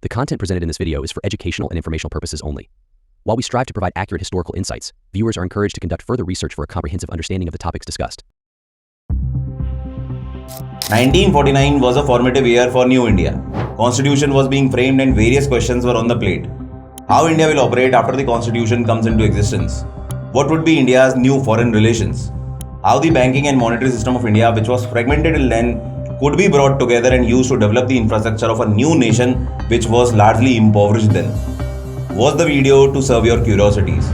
The content presented in this video is for educational and informational purposes only. While we strive to provide accurate historical insights, viewers are encouraged to conduct further research for a comprehensive understanding of the topics discussed. 1949 was a formative year for New India. Constitution was being framed and various questions were on the plate. How India will operate after the Constitution comes into existence? What would be India's new foreign relations? How the banking and monetary system of India, which was fragmented till then, could be brought together and used to develop the infrastructure of a new nation which was largely impoverished then. Watch the video to serve your curiosities.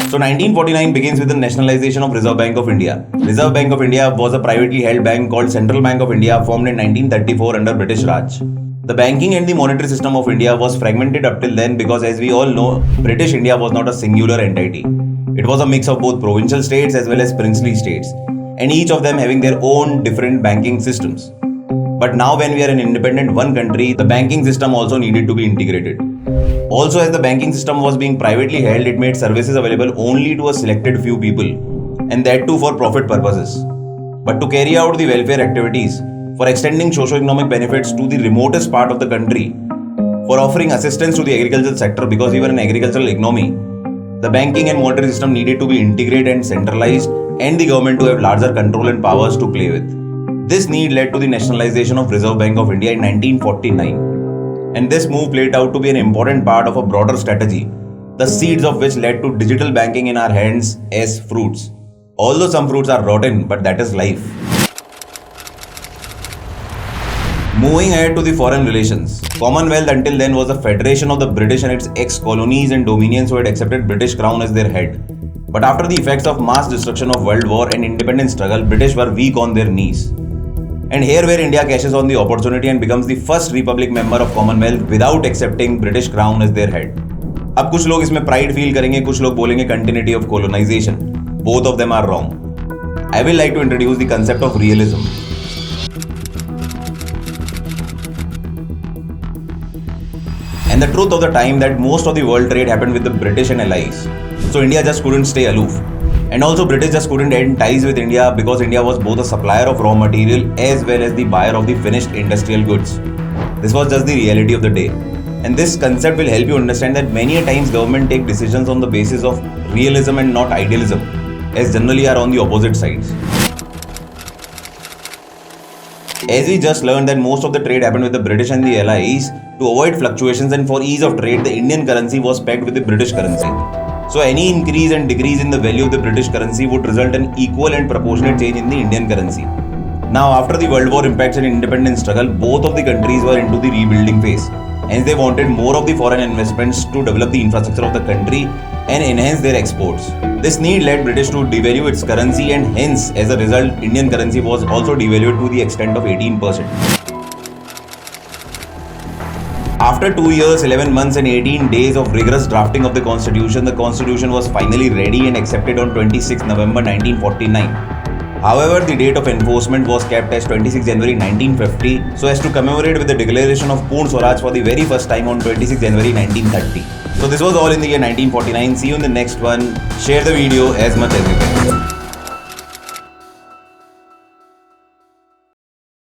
So 1949 begins with the nationalization of Reserve Bank of India. Reserve Bank of India was a privately held bank called Central Bank of India, formed in 1934 under British Raj. The banking and the monetary system of India was fragmented up till then because, as we all know, British India was not a singular entity. It was a mix of both provincial states as well as princely states, and each of them having their own different banking systems. But now when we are an independent one country, the banking system also needed to be integrated. Also, as the banking system was being privately held, it made services available only to a selected few people, and that too for profit purposes. But to carry out the welfare activities, for extending socio-economic benefits to the remotest part of the country, for offering assistance to the agricultural sector because we were an agricultural economy, the banking and monetary system needed to be integrated and centralized, and the government to have larger control and powers to play with. This need led to the nationalization of Reserve Bank of India in 1949. And this move played out to be an important part of a broader strategy, the seeds of which led to digital banking in our hands as fruits. Although some fruits are rotten, but that is life. Moving ahead to the foreign relations. Commonwealth until then was a federation of the British and its ex-colonies and dominions who had accepted British crown as their head. But after the effects of mass destruction of World War and independence struggle, British were weak on their knees. And here where India cashes on the opportunity and becomes the first republic member of Commonwealth without accepting British crown as their head. अब कुछ लोग इसमें pride feel करेंगे, कुछ लोग बोलेंगे continuity of colonization. Both of them are wrong. I will like to introduce the concept of realism. And the truth of the time that most of the world trade happened with the British and allies. So India just couldn't stay aloof. And also British just couldn't end ties with India because India was both a supplier of raw material as well as the buyer of the finished industrial goods. This was just the reality of the day. And this concept will help you understand that many a times government take decisions on the basis of realism and not idealism, as generally are on the opposite sides. As we just learned that most of the trade happened with the British and the allies, to avoid fluctuations and for ease of trade, the Indian currency was pegged with the British currency. So any increase and decrease in the value of the British currency would result in equal and proportionate change in the Indian currency. Now after the World War impacts and independence struggle, both of the countries were into the rebuilding phase. Hence they wanted more of the foreign investments to develop the infrastructure of the country and enhance their exports. This need led British to devalue its currency, and hence as a result Indian currency was also devalued to the extent of 18%. After 2 years, 11 months and 18 days of rigorous drafting of the constitution was finally ready and accepted on 26 November 1949. However, the date of enforcement was kept as 26 January 1950 so as to commemorate with the declaration of Purna Swaraj for the very first time on 26 January 1930. So this was all in the year 1949. See you in the next one. Share the video as much as you can.